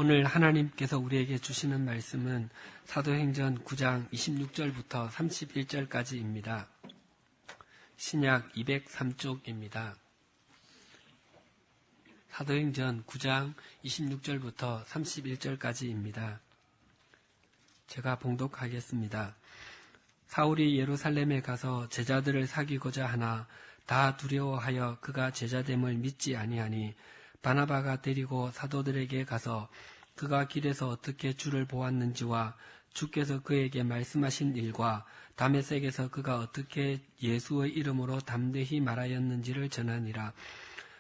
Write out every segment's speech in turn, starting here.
오늘 하나님께서 우리에게 주시는 말씀은 사도행전 9장 26절부터 31절까지입니다. 신약 203쪽입니다. 사도행전 9장 26절부터 31절까지입니다. 제가 봉독하겠습니다. 사울이 예루살렘에 가서 제자들을 사귀고자 하나 다 두려워하여 그가 제자됨을 믿지 아니하니 바나바가 데리고 사도들에게 가서 그가 길에서 어떻게 주를 보았는지와 주께서 그에게 말씀하신 일과 다메섹에서 그가 어떻게 예수의 이름으로 담대히 말하였는지를 전하니라.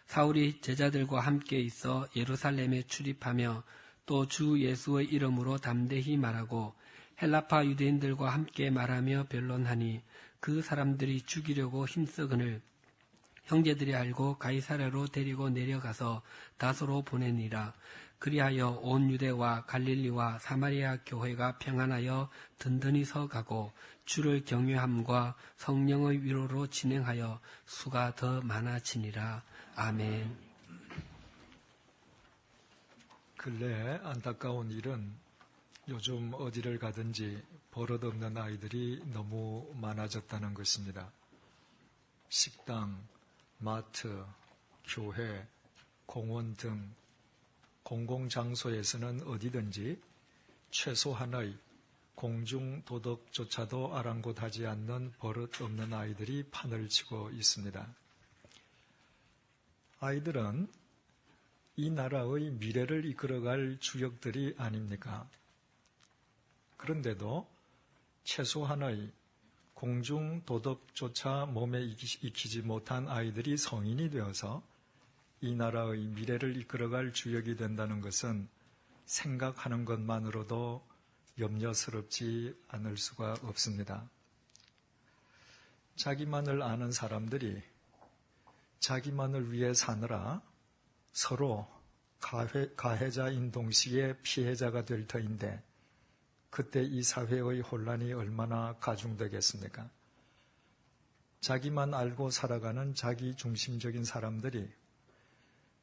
사울이 제자들과 함께 있어 예루살렘에 출입하며 또 주 예수의 이름으로 담대히 말하고 헬라파 유대인들과 함께 말하며 변론하니 그 사람들이 죽이려고 힘쓰거늘 형제들이 알고 가이사랴로 데리고 내려가서 다소로 보내니라. 그리하여 온 유대와 갈릴리와 사마리아 교회가 평안하여 든든히 서가고 주를 경외함과 성령의 위로로 진행하여 수가 더 많아지니라. 아멘. 근래 안타까운 일은 요즘 어디를 가든지 버릇없는 아이들이 너무 많아졌다는 것입니다. 식당, 마트, 교회, 공원 등 공공장소에서는 어디든지 최소한의 공중도덕조차도 아랑곳하지 않는 버릇없는 아이들이 판을 치고 있습니다. 아이들은 이 나라의 미래를 이끌어갈 주역들이 아닙니까? 그런데도 최소한의 공중도덕조차 몸에 익히지 못한 아이들이 성인이 되어서 이 나라의 미래를 이끌어갈 주역이 된다는 것은 생각하는 것만으로도 염려스럽지 않을 수가 없습니다. 자기만을 아는 사람들이 자기만을 위해 사느라 서로 가해자인 동시에 피해자가 될 터인데 그때 이 사회의 혼란이 얼마나 가중되겠습니까? 자기만 알고 살아가는 자기 중심적인 사람들이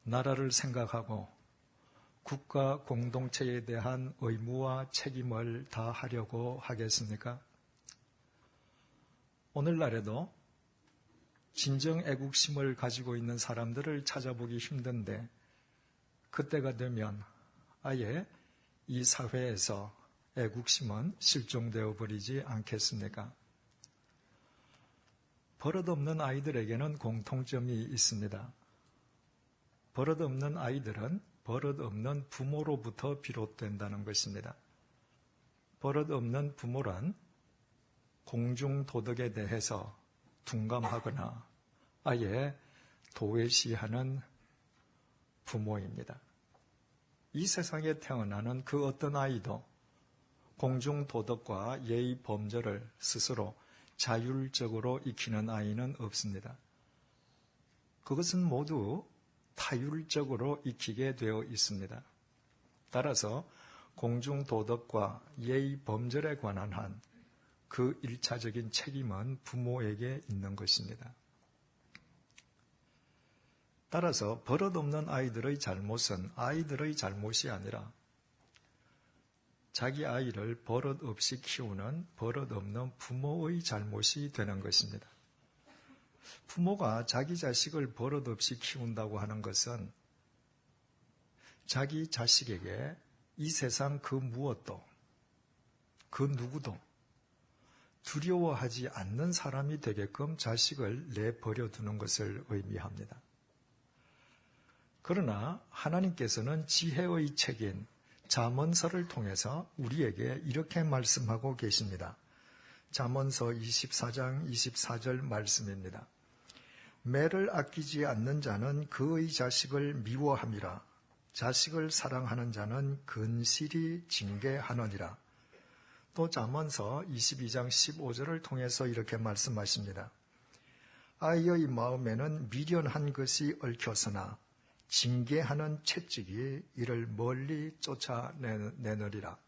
나라를 생각하고 국가 공동체에 대한 의무와 책임을 다하려고 하겠습니까? 오늘날에도 진정 애국심을 가지고 있는 사람들을 찾아보기 힘든데 그때가 되면 아예 이 사회에서 애국심은 실종되어 버리지 않겠습니까? 버릇없는 아이들에게는 공통점이 있습니다. 버릇없는 아이들은 버릇없는 부모로부터 비롯된다는 것입니다. 버릇없는 부모란 공중도덕에 대해서 둔감하거나 아예 도외시하는 부모입니다. 이 세상에 태어나는 그 어떤 아이도 공중도덕과 예의 범절을 스스로 자율적으로 익히는 아이는 없습니다. 그것은 모두 타율적으로 익히게 되어 있습니다. 따라서 공중도덕과 예의 범절에 관한 한 그 1차적인 책임은 부모에게 있는 것입니다. 따라서 버릇없는 아이들의 잘못은 아이들의 잘못이 아니라 자기 아이를 버릇없이 키우는 버릇없는 부모의 잘못이 되는 것입니다. 부모가 자기 자식을 버릇없이 키운다고 하는 것은 자기 자식에게 이 세상 그 무엇도, 그 누구도 두려워하지 않는 사람이 되게끔 자식을 내버려 두는 것을 의미합니다. 그러나 하나님께서는 지혜의 책인 잠언서를 통해서 우리에게 이렇게 말씀하고 계십니다. 잠언서 24장 24절 말씀입니다. 매를 아끼지 않는 자는 그의 자식을 미워함이라. 자식을 사랑하는 자는 근실히 징계하느니라. 또 잠언서 22장 15절을 통해서 이렇게 말씀하십니다. 아이의 마음에는 미련한 것이 얽혀서나 징계하는 채찍이 이를 멀리 쫓아내느리라.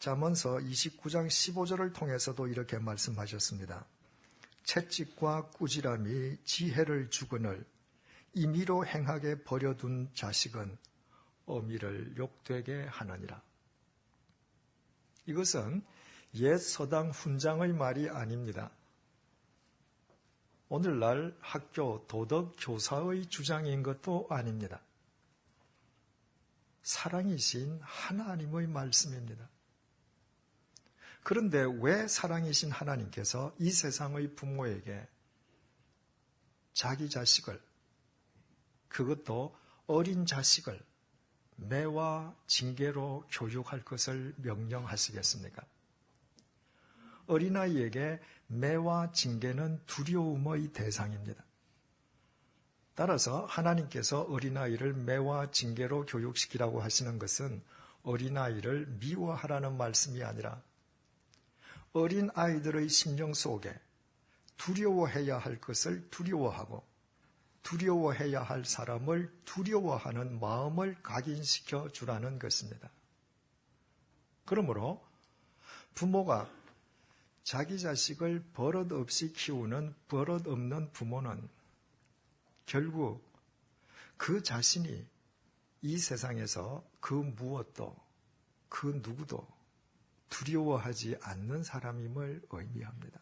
잠언서 29장 15절을 통해서도 이렇게 말씀하셨습니다. 채찍과 꾸지람이 지혜를 주거늘 임의로 행하게 버려둔 자식은 어미를 욕되게 하느니라. 이것은 옛 서당 훈장의 말이 아닙니다. 오늘날 학교 도덕 교사의 주장인 것도 아닙니다. 사랑이신 하나님의 말씀입니다. 그런데 왜 사랑이신 하나님께서 이 세상의 부모에게 자기 자식을, 그것도 어린 자식을 매와 징계로 교육할 것을 명령하시겠습니까? 어린아이에게 매와 징계는 두려움의 대상입니다. 따라서 하나님께서 어린아이를 매와 징계로 교육시키라고 하시는 것은 어린아이를 미워하라는 말씀이 아니라 어린아이들의 심령 속에 두려워해야 할 것을 두려워하고 두려워해야 할 사람을 두려워하는 마음을 각인시켜 주라는 것입니다. 그러므로 부모가 자기 자식을 버릇없이 키우는 버릇없는 부모는 결국 그 자신이 이 세상에서 그 무엇도 그 누구도 두려워하지 않는 사람임을 의미합니다.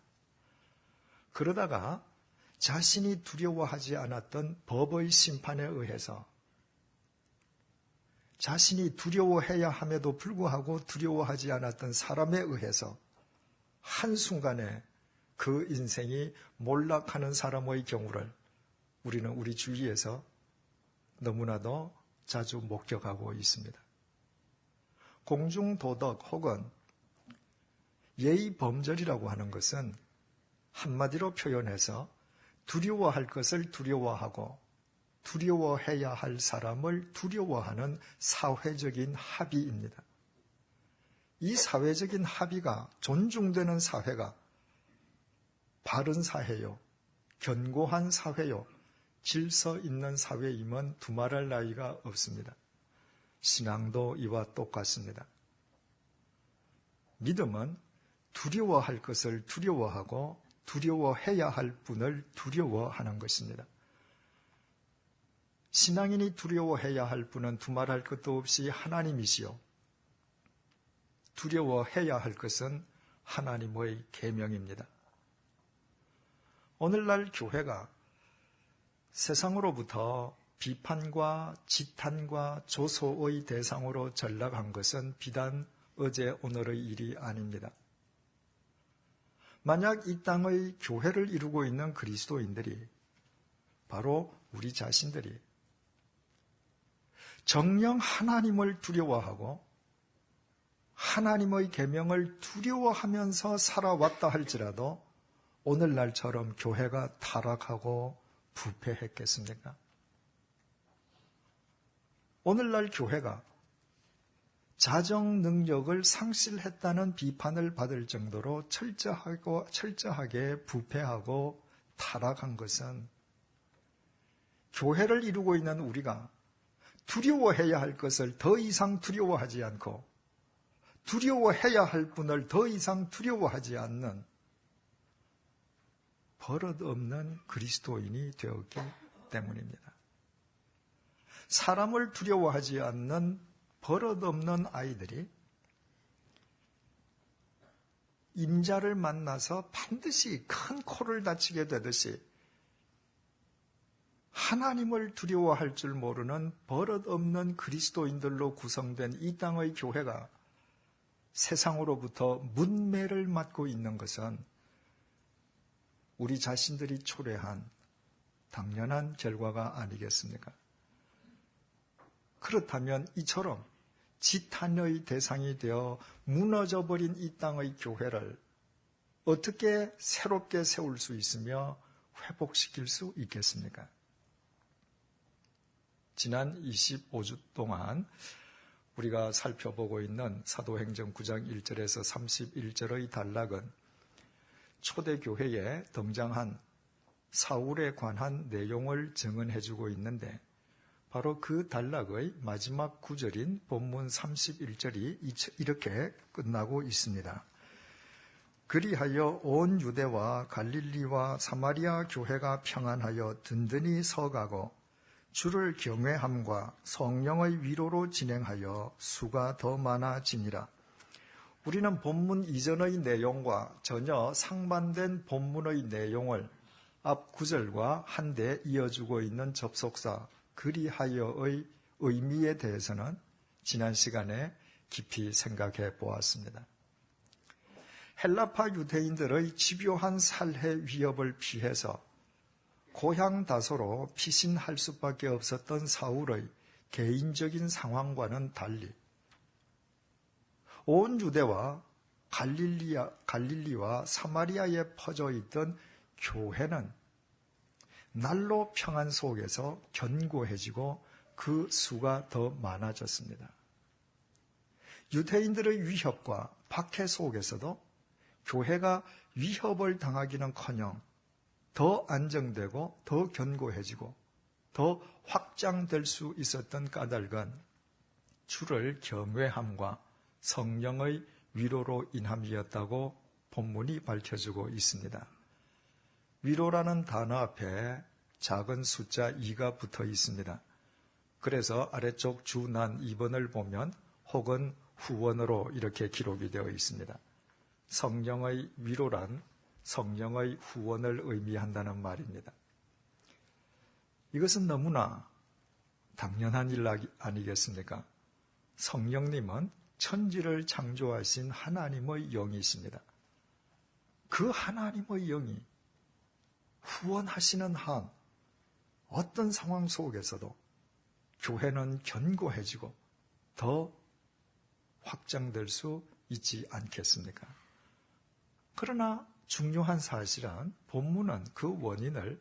그러다가 자신이 두려워하지 않았던 법의 심판에 의해서 자신이 두려워해야 함에도 불구하고 두려워하지 않았던 사람에 의해서 한순간에 그 인생이 몰락하는 사람의 경우를 우리는 우리 주위에서 너무나도 자주 목격하고 있습니다. 공중도덕 혹은 예의범절이라고 하는 것은 한마디로 표현해서 두려워할 것을 두려워하고 두려워해야 할 사람을 두려워하는 사회적인 합의입니다. 이 사회적인 합의가 존중되는 사회가 바른 사회요, 견고한 사회요, 질서 있는 사회임은 두말할 나위가 없습니다. 신앙도 이와 똑같습니다. 믿음은 두려워할 것을 두려워하고 두려워해야 할 분을 두려워하는 것입니다. 신앙인이 두려워해야 할 분은 두말할 것도 없이 하나님이시요. 두려워해야 할 것은 하나님의 계명입니다. 오늘날 교회가 세상으로부터 비판과 지탄과 조소의 대상으로 전락한 것은 비단 어제 오늘의 일이 아닙니다. 만약 이 땅의 교회를 이루고 있는 그리스도인들이 바로 우리 자신들이 정녕 하나님을 두려워하고 하나님의 계명을 두려워하면서 살아왔다 할지라도 오늘날처럼 교회가 타락하고 부패했겠습니까? 오늘날 교회가 자정 능력을 상실했다는 비판을 받을 정도로 철저하게 부패하고 타락한 것은 교회를 이루고 있는 우리가 두려워해야 할 것을 더 이상 두려워하지 않고 두려워해야 할 분을 더 이상 두려워하지 않는 버릇없는 그리스도인이 되었기 때문입니다. 사람을 두려워하지 않는 버릇없는 아이들이 임자를 만나서 반드시 큰 코를 다치게 되듯이 하나님을 두려워할 줄 모르는 버릇없는 그리스도인들로 구성된 이 땅의 교회가 세상으로부터 문매를 맞고 있는 것은 우리 자신들이 초래한 당연한 결과가 아니겠습니까? 그렇다면 이처럼 지탄의 대상이 되어 무너져버린 이 땅의 교회를 어떻게 새롭게 세울 수 있으며 회복시킬 수 있겠습니까? 지난 25주 동안 우리가 살펴보고 있는 사도행전 9장 1절에서 31절의 단락은 초대교회에 등장한 사울에 관한 내용을 증언해주고 있는데 바로 그 단락의 마지막 구절인 본문 31절이 이렇게 끝나고 있습니다. 그리하여 온 유대와 갈릴리와 사마리아 교회가 평안하여 든든히 서가고 주를 경외함과 성령의 위로로 진행하여 수가 더 많아지니라. 우리는 본문 이전의 내용과 전혀 상반된 본문의 내용을 앞 구절과 한데 이어주고 있는 접속사 그리하여의 의미에 대해서는 지난 시간에 깊이 생각해 보았습니다. 헬라파 유대인들의 집요한 살해 위협을 피해서 고향 다소로 피신할 수밖에 없었던 사울의 개인적인 상황과는 달리 온 유대와 갈릴리와 사마리아에 퍼져 있던 교회는 날로 평안 속에서 견고해지고 그 수가 더 많아졌습니다. 유대인들의 위협과 박해 속에서도 교회가 위협을 당하기는커녕 더 안정되고 더 견고해지고 더 확장될 수 있었던 까닭은 주를 경외함과 성령의 위로로 인함이었다고 본문이 밝혀주고 있습니다. 위로라는 단어 앞에 작은 숫자 2가 붙어 있습니다. 그래서 아래쪽 주난 2번을 보면 혹은 후원으로 이렇게 기록이 되어 있습니다. 성령의 위로란 성령의 후원을 의미한다는 말입니다. 이것은 너무나 당연한 일 아니겠습니까? 성령님은 천지를 창조하신 하나님의 영이십니다. 그 하나님의 영이 후원하시는 한 어떤 상황 속에서도 교회는 견고해지고 더 확장될 수 있지 않겠습니까? 그러나 중요한 사실은 본문은 그 원인을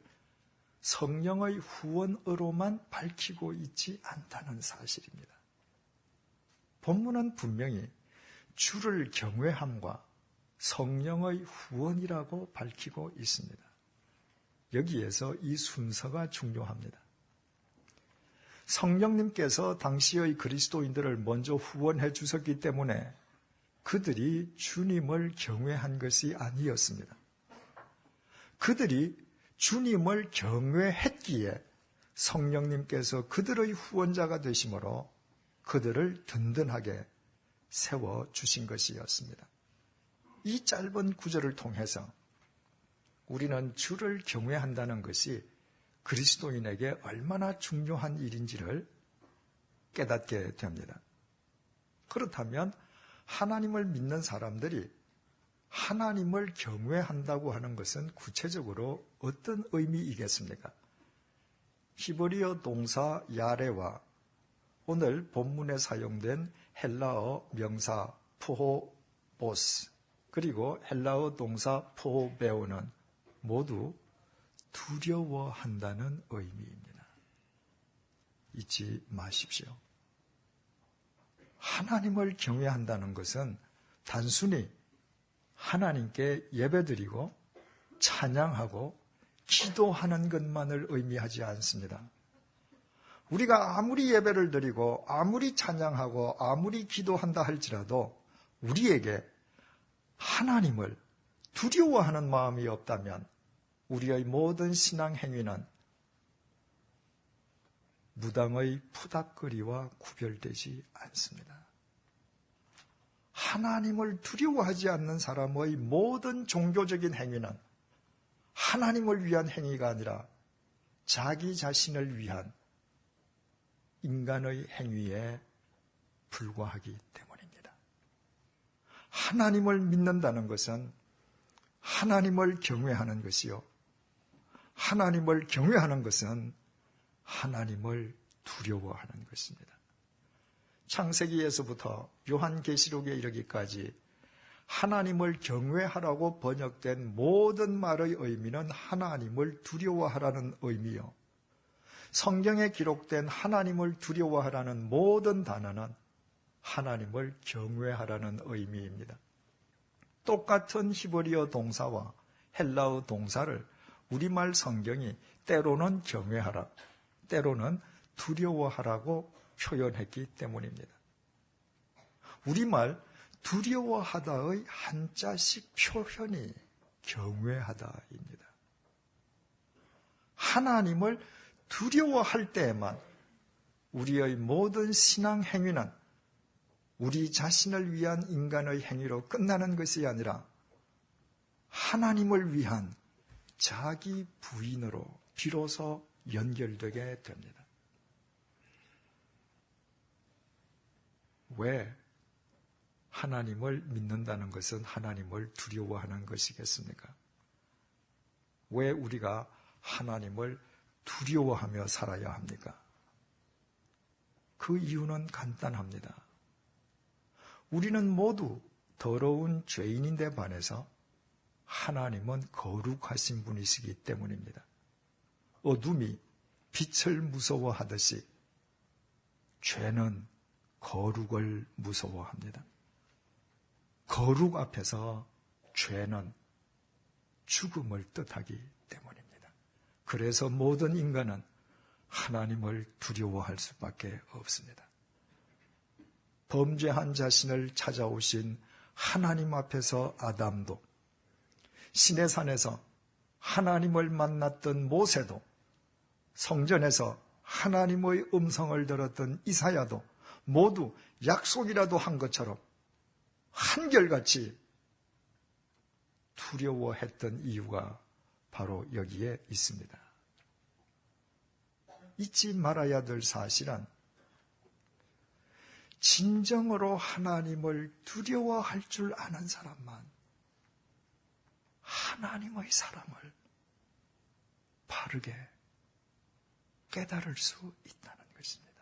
성령의 후원으로만 밝히고 있지 않다는 사실입니다. 본문은 분명히 주를 경외함과 성령의 후원이라고 밝히고 있습니다. 여기에서 이 순서가 중요합니다. 성령님께서 당시의 그리스도인들을 먼저 후원해 주셨기 때문에 그들이 주님을 경외한 것이 아니었습니다. 그들이 주님을 경외했기에 성령님께서 그들의 후원자가 되심으로 그들을 든든하게 세워주신 것이었습니다. 이 짧은 구절을 통해서 우리는 주를 경외한다는 것이 그리스도인에게 얼마나 중요한 일인지를 깨닫게 됩니다. 그렇다면 하나님을 믿는 사람들이 하나님을 경외한다고 하는 것은 구체적으로 어떤 의미이겠습니까? 히브리어 동사 야레와 오늘 본문에 사용된 헬라어 명사 포호보스 그리고 헬라어 동사 포베오는 모두 두려워한다는 의미입니다. 잊지 마십시오. 하나님을 경외한다는 것은 단순히 하나님께 예배드리고 찬양하고 기도하는 것만을 의미하지 않습니다. 우리가 아무리 예배를 드리고 아무리 찬양하고 아무리 기도한다 할지라도 우리에게 하나님을 두려워하는 마음이 없다면 우리의 모든 신앙 행위는 무당의 푸닥거리와 구별되지 않습니다. 하나님을 두려워하지 않는 사람의 모든 종교적인 행위는 하나님을 위한 행위가 아니라 자기 자신을 위한 인간의 행위에 불과하기 때문입니다. 하나님을 믿는다는 것은 하나님을 경외하는 것이요. 하나님을 경외하는 것은 하나님을 두려워하는 것입니다. 창세기에서부터 요한계시록에 이르기까지 하나님을 경외하라고 번역된 모든 말의 의미는 하나님을 두려워하라는 의미요. 성경에 기록된 하나님을 두려워하라는 모든 단어는 하나님을 경외하라는 의미입니다. 똑같은 히브리어 동사와 헬라어 동사를 우리말 성경이 때로는 경외하라, 때로는 두려워하라고 표현했기 때문입니다. 우리말 두려워하다의 한자식 표현이 경외하다입니다. 하나님을 두려워할 때에만 우리의 모든 신앙 행위는 우리 자신을 위한 인간의 행위로 끝나는 것이 아니라 하나님을 위한 자기 부인으로 비로소 연결되게 됩니다. 왜 하나님을 믿는다는 것은 하나님을 두려워하는 것이겠습니까? 왜 우리가 하나님을 두려워하며 살아야 합니까? 그 이유는 간단합니다. 우리는 모두 더러운 죄인인데 반해서 하나님은 거룩하신 분이시기 때문입니다. 어둠이 빛을 무서워하듯이 죄는 거룩을 무서워합니다. 거룩 앞에서 죄는 죽음을 뜻하기 때문입니다. 그래서 모든 인간은 하나님을 두려워할 수밖에 없습니다. 범죄한 자신을 찾아오신 하나님 앞에서 아담도, 시내산에서 하나님을 만났던 모세도, 성전에서 하나님의 음성을 들었던 이사야도 모두 약속이라도 한 것처럼 한결같이 두려워했던 이유가 바로 여기에 있습니다. 잊지 말아야 될 사실은 진정으로 하나님을 두려워할 줄 아는 사람만 하나님의 사랑을 바르게 깨달을 수 있다는 것입니다.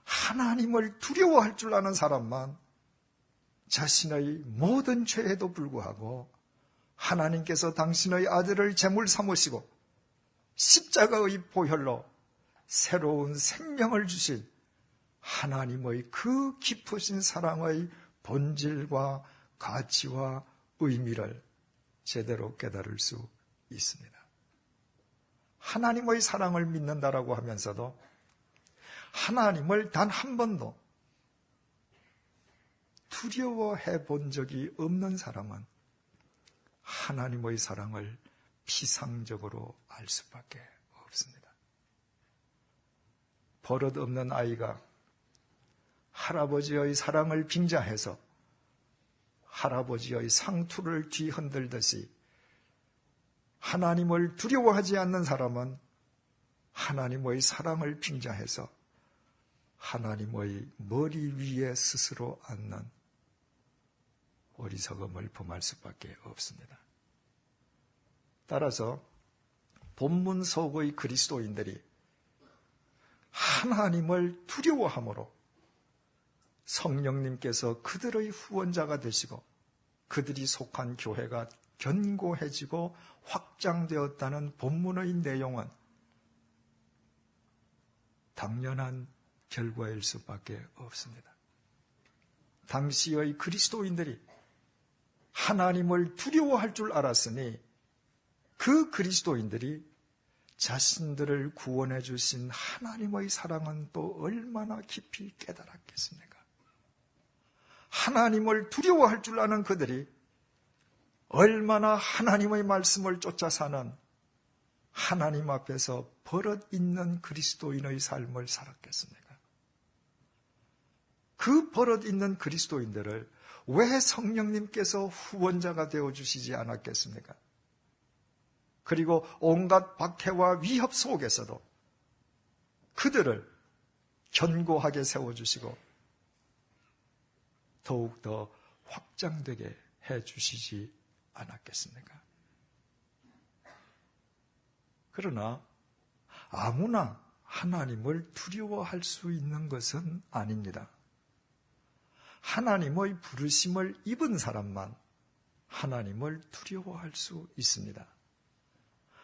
하나님을 두려워할 줄 아는 사람만 자신의 모든 죄에도 불구하고 하나님께서 당신의 아들을 제물 삼으시고 십자가의 보혈로 새로운 생명을 주신 하나님의 그 깊으신 사랑의 본질과 가치와 의미를 제대로 깨달을 수 있습니다. 하나님의 사랑을 믿는다라고 하면서도 하나님을 단 한 번도 두려워해 본 적이 없는 사람은 하나님의 사랑을 피상적으로 알 수밖에 없습니다. 버릇없는 아이가 할아버지의 사랑을 빙자해서 할아버지의 상투를 뒤흔들듯이 하나님을 두려워하지 않는 사람은 하나님의 사랑을 빙자해서 하나님의 머리 위에 스스로 앉는 어리석음을 범할 수밖에 없습니다. 따라서 본문 속의 그리스도인들이 하나님을 두려워함으로 성령님께서 그들의 후원자가 되시고 그들이 속한 교회가 견고해지고 확장되었다는 본문의 내용은 당연한 결과일 수밖에 없습니다. 당시의 그리스도인들이 하나님을 두려워할 줄 알았으니 그 그리스도인들이 자신들을 구원해 주신 하나님의 사랑은 또 얼마나 깊이 깨달았겠습니까? 하나님을 두려워할 줄 아는 그들이 얼마나 하나님의 말씀을 쫓아 사는 하나님 앞에서 버릇 있는 그리스도인의 삶을 살았겠습니까? 그 버릇 있는 그리스도인들을 왜 성령님께서 후원자가 되어주시지 않았겠습니까? 그리고 온갖 박해와 위협 속에서도 그들을 견고하게 세워주시고 더욱더 확장되게 해주시지 않았겠습니까? 그러나 아무나 하나님을 두려워할 수 있는 것은 아닙니다. 하나님의 부르심을 입은 사람만 하나님을 두려워할 수 있습니다.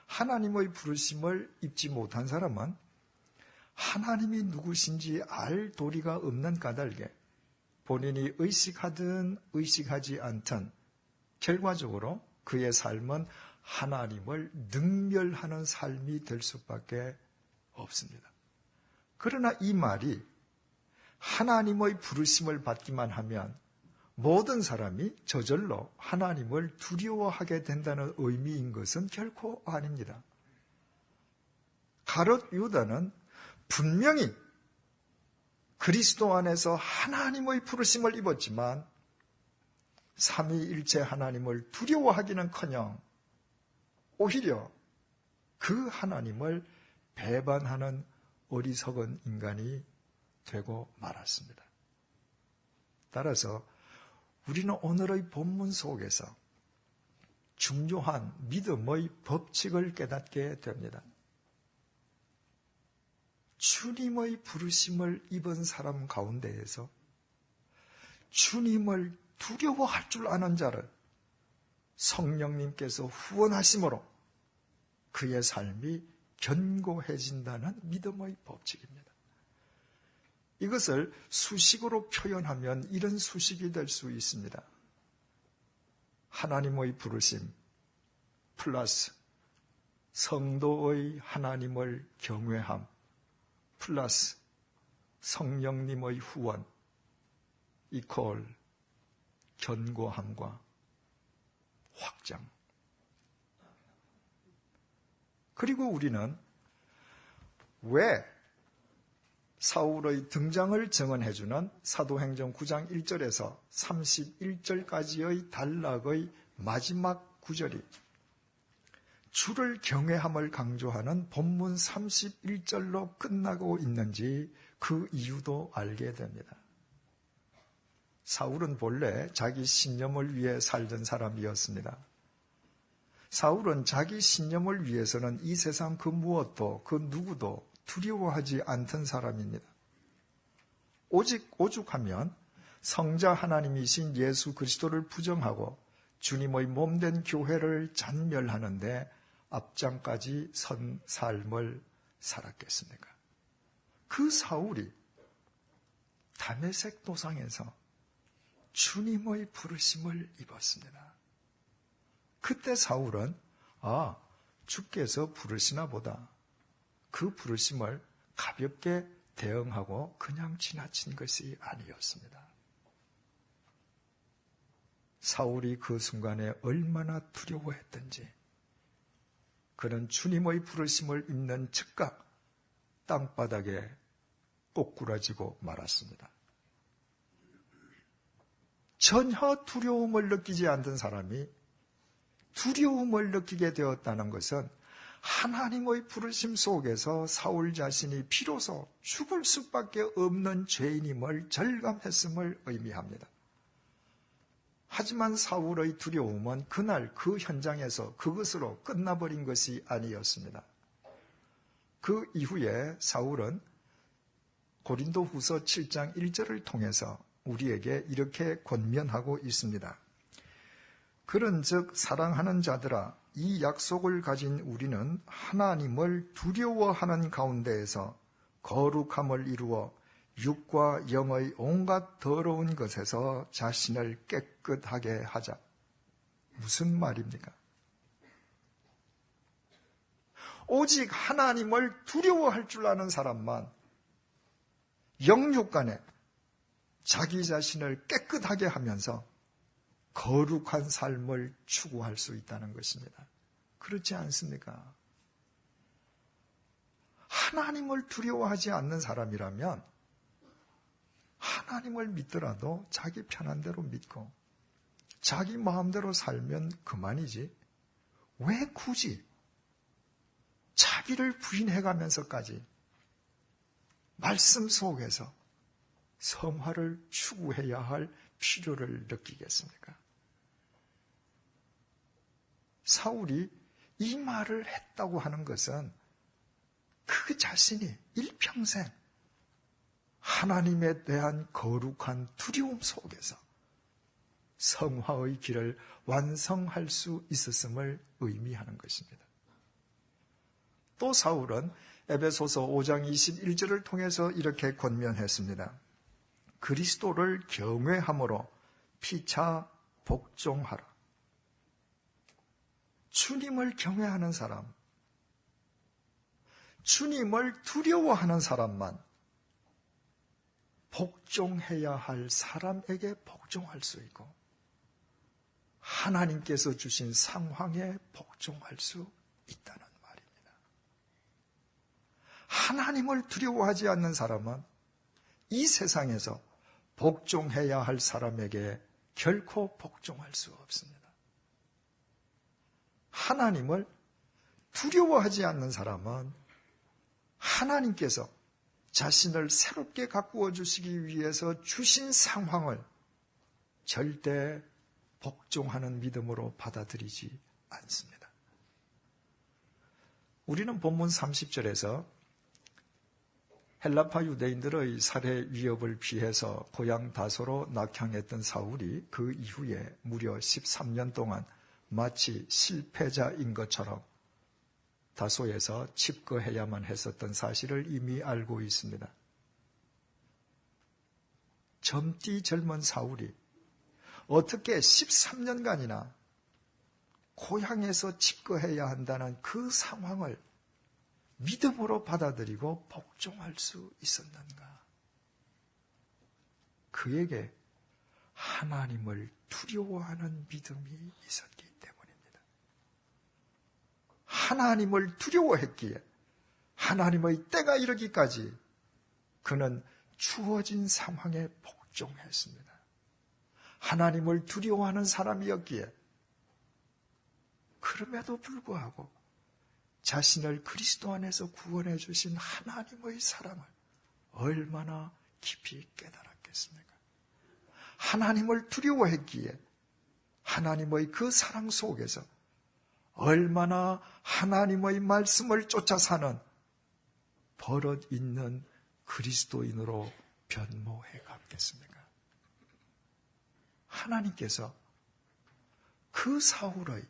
하나님의 부르심을 입지 못한 사람은 하나님이 누구신지 알 도리가 없는 까닭에 본인이 의식하든 의식하지 않든 결과적으로 그의 삶은 하나님을 능멸하는 삶이 될 수밖에 없습니다. 그러나 이 말이 하나님의 부르심을 받기만 하면 모든 사람이 저절로 하나님을 두려워하게 된다는 의미인 것은 결코 아닙니다. 가롯 유다는 분명히 그리스도 안에서 하나님의 부르심을 입었지만 삼위일체 하나님을 두려워하기는커녕 오히려 그 하나님을 배반하는 어리석은 인간이 되고 말았습니다. 따라서 우리는 오늘의 본문 속에서 중요한 믿음의 법칙을 깨닫게 됩니다. 주님의 부르심을 입은 사람 가운데에서 주님을 두려워할 줄 아는 자를 성령님께서 후원하심으로 그의 삶이 견고해진다는 믿음의 법칙입니다. 이것을 수식으로 표현하면 이런 수식이 될 수 있습니다. 하나님의 부르심 플러스 성도의 하나님을 경외함 플러스 성령님의 후원 이퀄 견고함과 확장. 그리고 우리는 왜 사울의 등장을 증언해주는 사도행전 9장 1절에서 31절까지의 단락의 마지막 구절이 주를 경외함을 강조하는 본문 31절로 끝나고 있는지 그 이유도 알게 됩니다. 사울은 본래 자기 신념을 위해 살던 사람이었습니다. 사울은 자기 신념을 위해서는 이 세상 그 무엇도 그 누구도 두려워하지 않던 사람입니다. 오직 오죽하면 성자 하나님이신 예수 그리스도를 부정하고 주님의 몸된 교회를 잔멸하는데 앞장까지 선 삶을 살았겠습니까? 그 사울이 다메섹 도상에서 주님의 부르심을 입었습니다. 그때 사울은 주께서 부르시나 보다 그 부르심을 가볍게 대응하고 그냥 지나친 것이 아니었습니다. 사울이 그 순간에 얼마나 두려워했던지 그는 주님의 부르심을 입는 즉각 땅바닥에 꼬꾸라지고 말았습니다. 전혀 두려움을 느끼지 않던 사람이 두려움을 느끼게 되었다는 것은 하나님의 부르심 속에서 사울 자신이 비로소 죽을 수밖에 없는 죄인임을 절감했음을 의미합니다. 하지만 사울의 두려움은 그날 그 현장에서 그것으로 끝나버린 것이 아니었습니다. 그 이후에 사울은 고린도후서 7장 1절을 통해서 우리에게 이렇게 권면하고 있습니다. 그런즉 사랑하는 자들아 이 약속을 가진 우리는 하나님을 두려워하는 가운데에서 거룩함을 이루어 육과 영의 온갖 더러운 것에서 자신을 깨끗하게 하자. 무슨 말입니까? 오직 하나님을 두려워할 줄 아는 사람만 영육간에 자기 자신을 깨끗하게 하면서 거룩한 삶을 추구할 수 있다는 것입니다. 그렇지 않습니까? 하나님을 두려워하지 않는 사람이라면 하나님을 믿더라도 자기 편한 대로 믿고 자기 마음대로 살면 그만이지 왜 굳이 자기를 부인해가면서까지 말씀 속에서 성화를 추구해야 할 필요를 느끼겠습니까? 사울이 이 말을 했다고 하는 것은 그 자신이 일평생 하나님에 대한 거룩한 두려움 속에서 성화의 길을 완성할 수 있었음을 의미하는 것입니다. 또 사울은 에베소서 5장 21절을 통해서 이렇게 권면했습니다. 그리스도를 경외함으로 피차 복종하라. 주님을 경외하는 사람, 주님을 두려워하는 사람만 복종해야 할 사람에게 복종할 수 있고 하나님께서 주신 상황에 복종할 수 있다는 말입니다. 하나님을 두려워하지 않는 사람은 이 세상에서 복종해야 할 사람에게 결코 복종할 수 없습니다. 하나님을 두려워하지 않는 사람은 하나님께서 자신을 새롭게 가꾸어 주시기 위해서 주신 상황을 절대 복종하는 믿음으로 받아들이지 않습니다. 우리는 본문 30절에서 헬라파 유대인들의 살해 위협을 피해서 고향 다소로 낙향했던 사울이 그 이후에 무려 13년 동안 마치 실패자인 것처럼 다소에서 칩거해야만 했었던 사실을 이미 알고 있습니다. 젊디 젊은 사울이 어떻게 13년간이나 고향에서 칩거해야 한다는 그 상황을 믿음으로 받아들이고 복종할 수 있었는가? 그에게 하나님을 두려워하는 믿음이 있었기 때문입니다. 하나님을 두려워했기에 하나님의 때가 이르기까지 그는 주어진 상황에 복종했습니다. 하나님을 두려워하는 사람이었기에 그럼에도 불구하고 자신을 그리스도 안에서 구원해 주신 하나님의 사랑을 얼마나 깊이 깨달았겠습니까? 하나님을 두려워했기에 하나님의 그 사랑 속에서 얼마나 하나님의 말씀을 쫓아 사는 버릇 있는 그리스도인으로 변모해 갔겠습니까? 하나님께서 그 사울의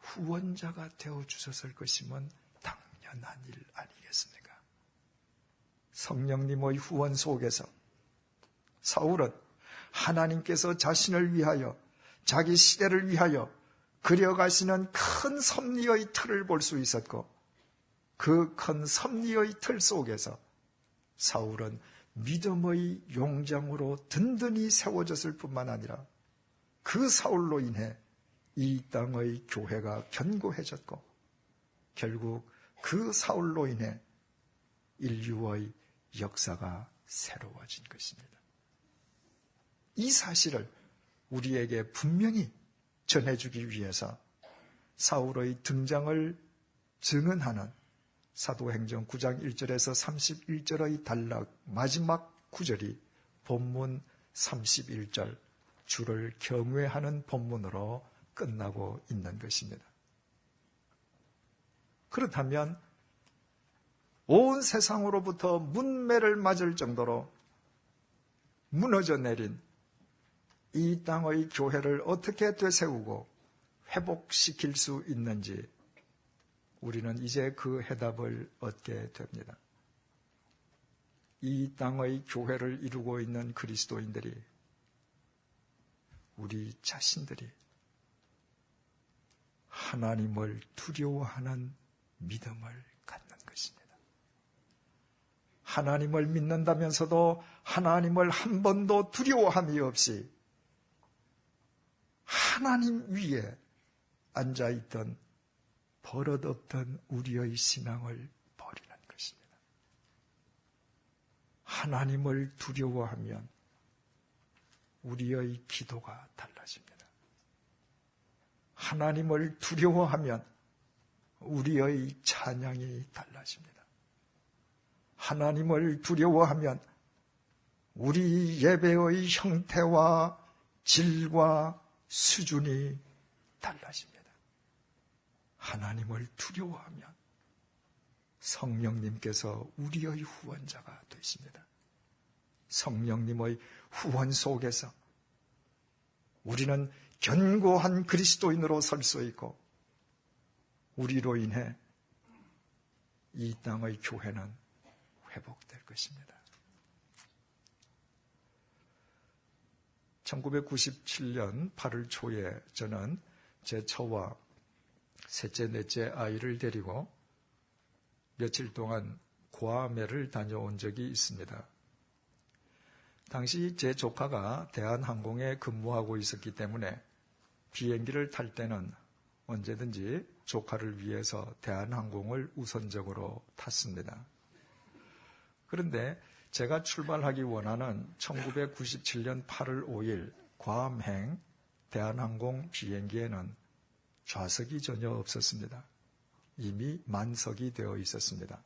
후원자가 되어주셨을 것이면 당연한 일 아니겠습니까? 성령님의 후원 속에서 사울은 하나님께서 자신을 위하여 자기 시대를 위하여 그려가시는 큰 섭리의 틀을 볼 수 있었고 그 큰 섭리의 틀 속에서 사울은 믿음의 용장으로 든든히 세워졌을 뿐만 아니라 그 사울로 인해 이 땅의 교회가 견고해졌고 결국 그 사울로 인해 인류의 역사가 새로워진 것입니다. 이 사실을 우리에게 분명히 전해주기 위해서 사울의 등장을 증언하는 사도행전 9장 1절에서 31절의 단락 마지막 구절이 본문 31절 주를 경외하는 본문으로 끝나고 있는 것입니다. 그렇다면 온 세상으로부터 문매를 맞을 정도로 무너져 내린 이 땅의 교회를 어떻게 되세우고 회복시킬 수 있는지 우리는 이제 그 해답을 얻게 됩니다. 이 땅의 교회를 이루고 있는 그리스도인들이 우리 자신들이 하나님을 두려워하는 믿음을 갖는 것입니다. 하나님을 믿는다면서도 하나님을 한 번도 두려워함이 없이 하나님 위에 앉아있던 버릇없던 우리의 신앙을 버리는 것입니다. 하나님을 두려워하면 우리의 기도가 달라집니다. 하나님을 두려워하면 우리의 찬양이 달라집니다. 하나님을 두려워하면 우리 예배의 형태와 질과 수준이 달라집니다. 하나님을 두려워하면 성령님께서 우리의 후원자가 되십니다. 성령님의 후원 속에서 우리는 견고한 그리스도인으로 설 수 있고 우리로 인해 이 땅의 교회는 회복될 것입니다. 1997년 8월 초에 저는 제 처와 셋째, 넷째 아이를 데리고 며칠 동안 고아매를 다녀온 적이 있습니다. 당시 제 조카가 대한항공에 근무하고 있었기 때문에 비행기를 탈 때는 언제든지 조카를 위해서 대한항공을 우선적으로 탔습니다. 그런데 제가 출발하기 원하는 1997년 8월 5일 괌행 대한항공 비행기에는 좌석이 전혀 없었습니다. 이미 만석이 되어 있었습니다.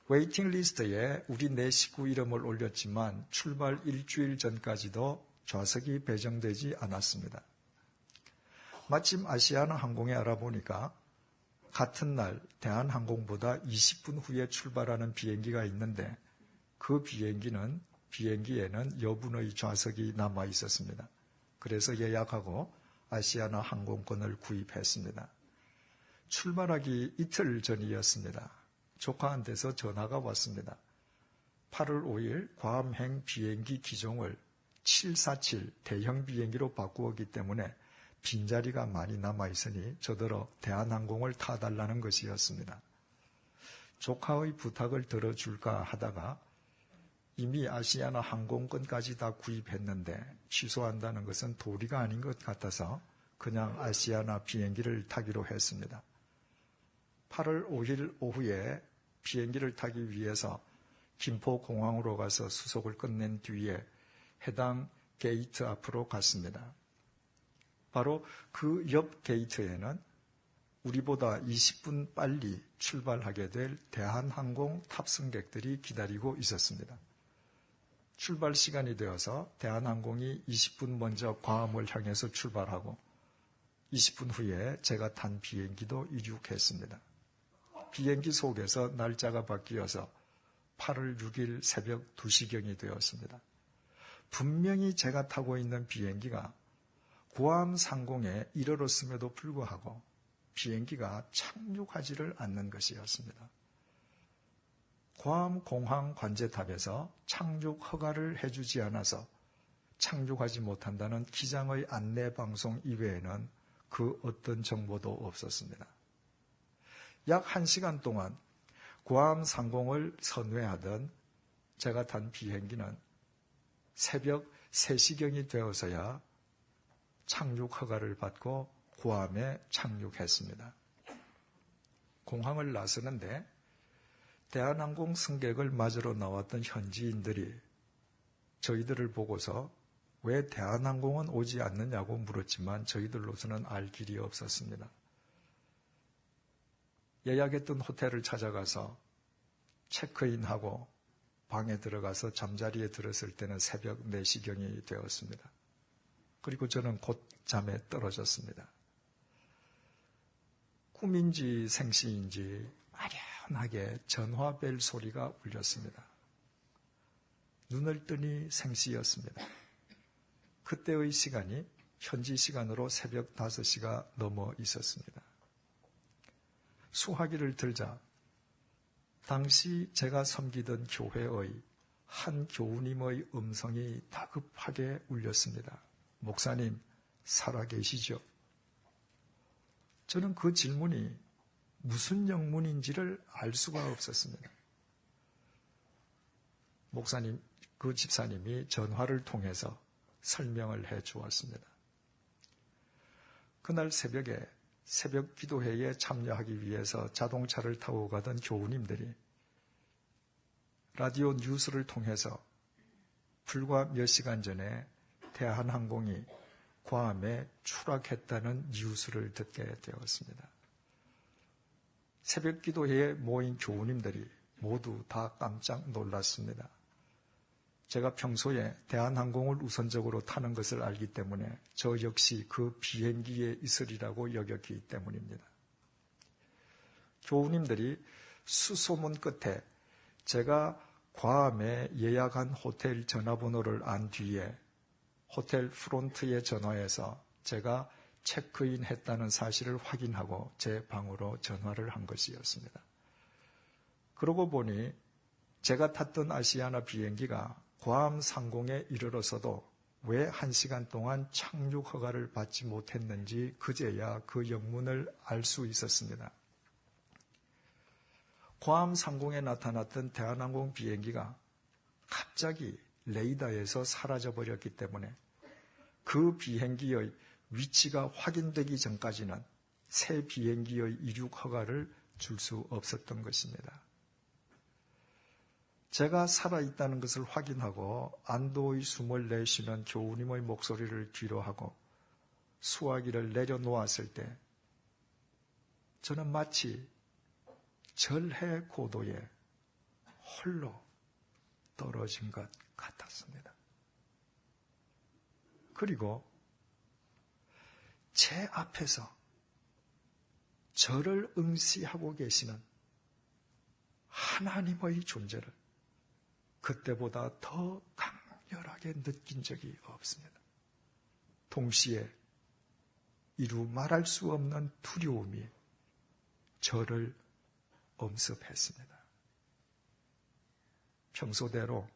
웨이팅 리스트에 우리 네 식구 이름을 올렸지만 출발 일주일 전까지도 좌석이 배정되지 않았습니다. 마침 아시아나 항공에 알아보니까 같은 날 대한항공보다 20분 후에 출발하는 비행기가 있는데 그 비행기에는 여분의 좌석이 남아 있었습니다. 그래서 예약하고 아시아나 항공권을 구입했습니다. 출발하기 이틀 전이었습니다. 조카한테서 전화가 왔습니다. 8월 5일 괌행 비행기 기종을 747 대형 비행기로 바꾸었기 때문에 빈자리가 많이 남아있으니 저더러 대한항공을 타달라는 것이었습니다. 조카의 부탁을 들어줄까 하다가 이미 아시아나 항공권까지 다 구입했는데 취소한다는 것은 도리가 아닌 것 같아서 그냥 아시아나 비행기를 타기로 했습니다. 8월 5일 오후에 비행기를 타기 위해서 김포공항으로 가서 수속을 끝낸 뒤에 해당 게이트 앞으로 갔습니다. 바로 그 옆 게이트에는 우리보다 20분 빨리 출발하게 될 대한항공 탑승객들이 기다리고 있었습니다. 출발 시간이 되어서 대한항공이 20분 먼저 괌을 향해서 출발하고 20분 후에 제가 탄 비행기도 이륙했습니다. 비행기 속에서 날짜가 바뀌어서 8월 6일 새벽 2시경이 되었습니다. 분명히 제가 타고 있는 비행기가 괌 상공에 이르렀음에도 불구하고 비행기가 착륙하지를 않는 것이었습니다. 괌 공항 관제탑에서 착륙 허가를 해주지 않아서 착륙하지 못한다는 기장의 안내 방송 이외에는 그 어떤 정보도 없었습니다. 약 1시간 동안 괌 상공을 선회하던 제가 탄 비행기는 새벽 3시경이 되어서야 착륙 허가를 받고 괌에 착륙했습니다. 공항을 나서는데 대한항공 승객을 맞으러 나왔던 현지인들이 저희들을 보고서 왜 대한항공은 오지 않느냐고 물었지만 저희들로서는 알 길이 없었습니다. 예약했던 호텔을 찾아가서 체크인하고 방에 들어가서 잠자리에 들었을 때는 새벽 4시경이 되었습니다. 그리고 저는 곧 잠에 떨어졌습니다. 꿈인지 생시인지 아련하게 전화벨 소리가 울렸습니다. 눈을 뜨니 생시였습니다. 그때의 시간이 현지 시간으로 새벽 5시가 넘어 있었습니다. 수화기를 들자 당시 제가 섬기던 교회의 한 교우님의 음성이 다급하게 울렸습니다. 목사님, 살아계시죠? 저는 그 질문이 무슨 영문인지를 알 수가 없었습니다. 목사님, 그 집사님이 전화를 통해서 설명을 해 주었습니다. 그날 새벽에 새벽 기도회에 참여하기 위해서 자동차를 타고 가던 교우님들이 라디오 뉴스를 통해서 불과 몇 시간 전에 대한항공이 괌에 추락했다는 뉴스를 듣게 되었습니다. 새벽 기도회에 모인 교우님들이 모두 다 깜짝 놀랐습니다. 제가 평소에 대한항공을 우선적으로 타는 것을 알기 때문에 저 역시 그 비행기에 있으리라고 여겼기 때문입니다. 교우님들이 수소문 끝에 제가 괌에 예약한 호텔 전화번호를 안 뒤에 호텔 프론트에 전화해서 제가 체크인했다는 사실을 확인하고 제 방으로 전화를 한 것이었습니다. 그러고 보니 제가 탔던 아시아나 비행기가 괌 상공에 이르러서도 왜 1시간 동안 착륙 허가를 받지 못했는지 그제야 그 영문을 알 수 있었습니다. 괌 상공에 나타났던 대한항공 비행기가 갑자기 레이더에서 사라져버렸기 때문에 그 비행기의 위치가 확인되기 전까지는 새 비행기의 이륙 허가를 줄 수 없었던 것입니다. 제가 살아있다는 것을 확인하고 안도의 숨을 내쉬는 교우님의 목소리를 뒤로하고 수화기를 내려놓았을 때 저는 마치 절해 고도에 홀로 떨어진 것 같았습니다. 그리고 제 앞에서 저를 응시하고 계시는 하나님의 존재를 그때보다 더 강렬하게 느낀 적이 없습니다. 동시에 이루 말할 수 없는 두려움이 저를 엄습했습니다. 평소대로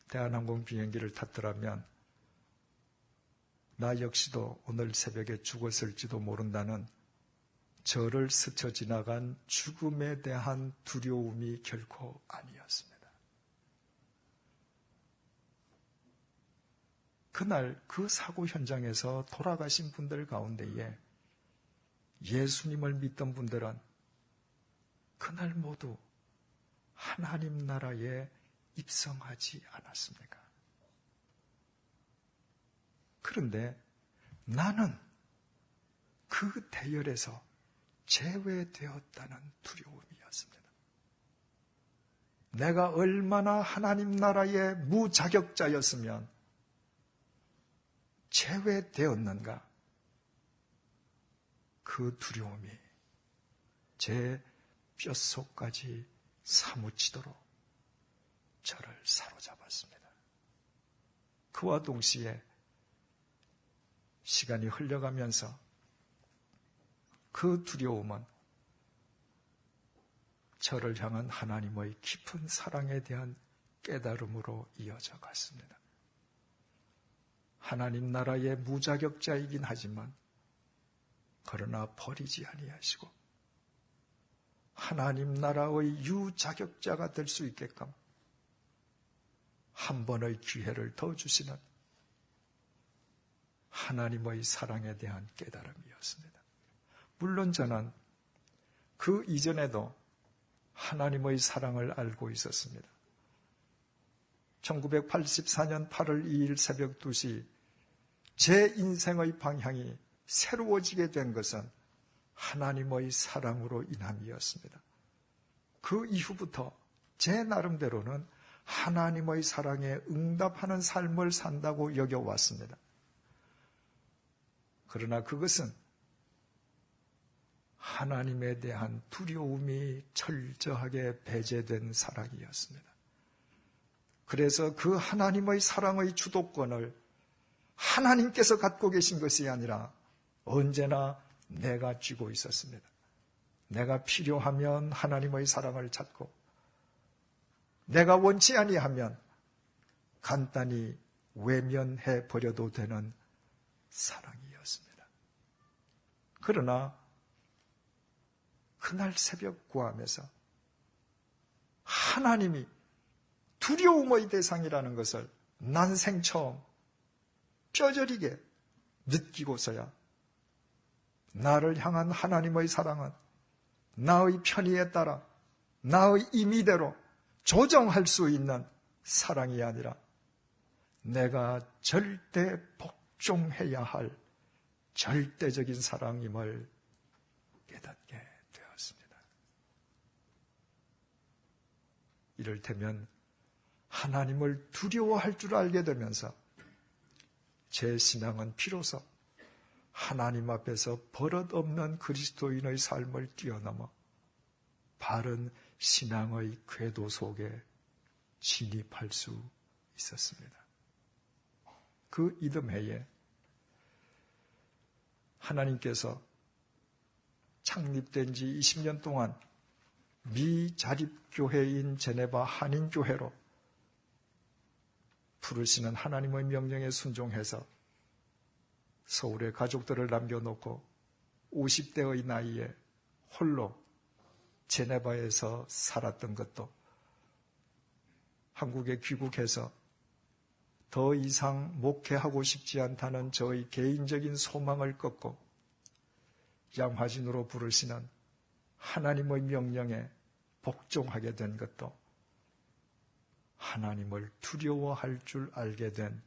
대한항공 비행기를 탔더라면 나 역시도 오늘 새벽에 죽었을지도 모른다는 저를 스쳐 지나간 죽음에 대한 두려움이 결코 아니었습니다. 그날 그 사고 현장에서 돌아가신 분들 가운데에 예수님을 믿던 분들은 그날 모두 하나님 나라에 입성하지 않았습니까? 그런데 나는 그 대열에서 제외되었다는 두려움이었습니다. 내가 얼마나 하나님 나라의 무자격자였으면 제외되었는가? 그 두려움이 제 뼛속까지 사무치도록 저를 사로잡았습니다. 그와 동시에 시간이 흘러가면서 그 두려움은 저를 향한 하나님의 깊은 사랑에 대한 깨달음으로 이어져 갔습니다. 하나님 나라의 무자격자이긴 하지만 그러나 버리지 아니하시고 하나님 나라의 유자격자가 될 수 있게끔 한 번의 기회를 더 주시는 하나님의 사랑에 대한 깨달음이었습니다. 물론 저는 그 이전에도 하나님의 사랑을 알고 있었습니다. 1984년 8월 2일 새벽 2시 제 인생의 방향이 새로워지게 된 것은 하나님의 사랑으로 인함이었습니다. 그 이후부터 제 나름대로는 하나님의 사랑에 응답하는 삶을 산다고 여겨왔습니다. 그러나 그것은 하나님에 대한 두려움이 철저하게 배제된 사랑이었습니다. 그래서 그 하나님의 사랑의 주도권을 하나님께서 갖고 계신 것이 아니라 언제나 내가 쥐고 있었습니다. 내가 필요하면 하나님의 사랑을 찾고 내가 원치 아니하면 간단히 외면해 버려도 되는 사랑이었습니다. 그러나 그날 새벽 구함에서 하나님이 두려움의 대상이라는 것을 난생 처음 뼈저리게 느끼고서야 나를 향한 하나님의 사랑은 나의 편의에 따라 나의 임의대로 조정할 수 있는 사랑이 아니라 내가 절대 복종해야 할 절대적인 사랑임을 깨닫게 되었습니다. 이를테면 하나님을 두려워할 줄 알게 되면서 제 신앙은 비로소 하나님 앞에서 버릇없는 그리스도인의 삶을 뛰어넘어 바른 신앙의 궤도 속에 진입할 수 있었습니다. 그 이듬해에 하나님께서 창립된 지 20년 동안 미자립교회인 제네바 한인교회로 부르시는 하나님의 명령에 순종해서 서울에 가족들을 남겨놓고 50대의 나이에 홀로 제네바에서 살았던 것도 한국에 귀국해서 더 이상 목회하고 싶지 않다는 저의 개인적인 소망을 꺾고 양화진으로 부르시는 하나님의 명령에 복종하게 된 것도 하나님을 두려워할 줄 알게 된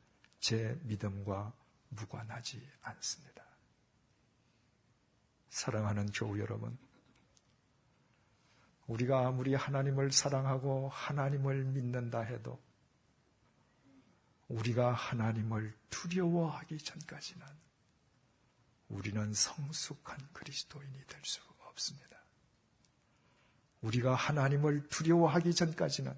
제 믿음과 무관하지 않습니다. 사랑하는 교우 여러분, 우리가 아무리 하나님을 사랑하고 하나님을 믿는다 해도 우리가 하나님을 두려워하기 전까지는 우리는 성숙한 그리스도인이 될 수 없습니다. 우리가 하나님을 두려워하기 전까지는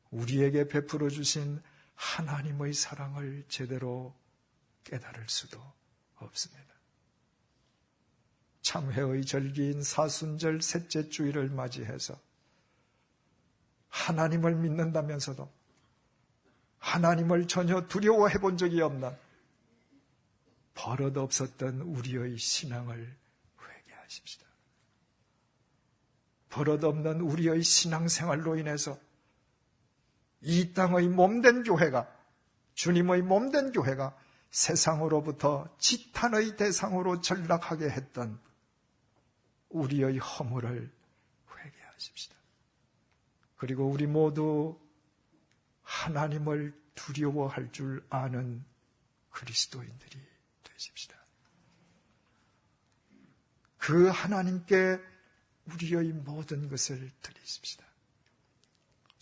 우리에게 베풀어 주신 하나님의 사랑을 제대로 깨달을 수도 없습니다. 참회의 절기인 사순절 셋째 주일을 맞이해서 하나님을 믿는다면서도 하나님을 전혀 두려워해 본 적이 없는 버릇없었던 우리의 신앙을 회개하십시다. 버릇없는 우리의 신앙생활로 인해서 이 땅의 몸된 교회가, 주님의 몸된 교회가 세상으로부터 지탄의 대상으로 전락하게 했던 우리의 허물을 회개하십시다. 그리고 우리 모두 하나님을 두려워할 줄 아는 그리스도인들이 되십시다. 그 하나님께 우리의 모든 것을 드리십시다.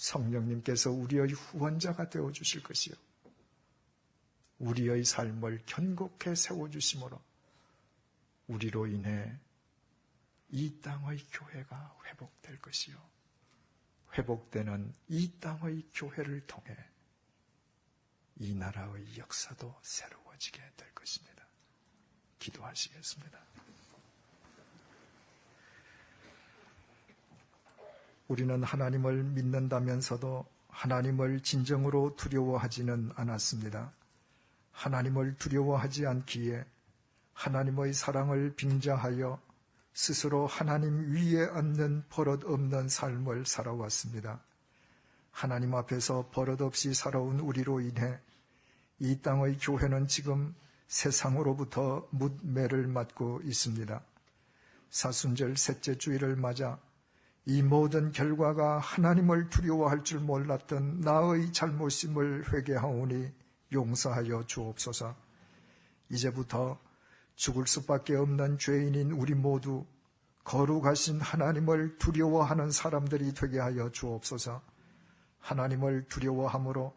성령님께서 우리의 후원자가 되어주실 것이요, 우리의 삶을 견고케 세워주심으로 우리로 인해 이 땅의 교회가 회복될 것이요, 회복되는 이 땅의 교회를 통해 이 나라의 역사도 새로워지게 될 것입니다. 기도하시겠습니다. 우리는 하나님을 믿는다면서도 하나님을 진정으로 두려워하지는 않았습니다. 하나님을 두려워하지 않기에 하나님의 사랑을 빙자하여 스스로 하나님 위에 앉는 버릇없는 삶을 살아왔습니다. 하나님 앞에서 버릇없이 살아온 우리로 인해 이 땅의 교회는 지금 세상으로부터 뭇매를 맞고 있습니다. 사순절 셋째 주일을 맞아 이 모든 결과가 하나님을 두려워할 줄 몰랐던 나의 잘못임을 회개하오니 용서하여 주옵소서. 이제부터 죽을 수밖에 없는 죄인인 우리 모두 거룩하신 하나님을 두려워하는 사람들이 되게 하여 주옵소서. 하나님을 두려워함으로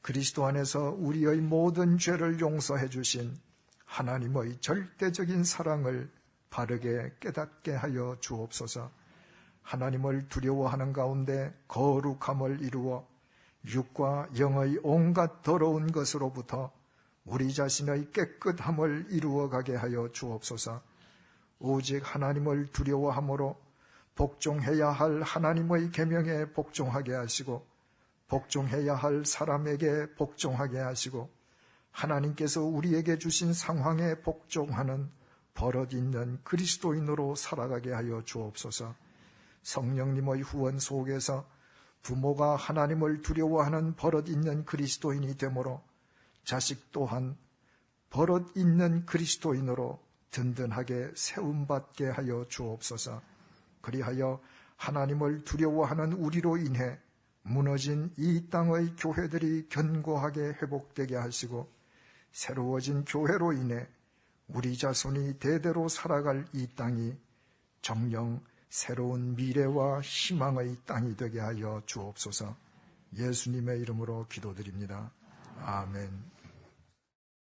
그리스도 안에서 우리의 모든 죄를 용서해 주신 하나님의 절대적인 사랑을 바르게 깨닫게 하여 주옵소서. 하나님을 두려워하는 가운데 거룩함을 이루어 육과 영의 온갖 더러운 것으로부터 우리 자신의 깨끗함을 이루어가게 하여 주옵소서. 오직 하나님을 두려워함으로 복종해야 할 하나님의 계명에 복종하게 하시고 복종해야 할 사람에게 복종하게 하시고 하나님께서 우리에게 주신 상황에 복종하는 버릇 있는 그리스도인으로 살아가게 하여 주옵소서. 성령님의 후원 속에서 부모가 하나님을 두려워하는 버릇 있는 그리스도인이 되므로 자식 또한 버릇 있는 그리스도인으로 든든하게 세움받게 하여 주옵소서. 그리하여 하나님을 두려워하는 우리로 인해 무너진 이 땅의 교회들이 견고하게 회복되게 하시고 새로워진 교회로 인해 우리 자손이 대대로 살아갈 이 땅이 정녕 새로운 미래와 희망의 땅이 되게 하여 주옵소서. 예수님의 이름으로 기도드립니다. 아멘.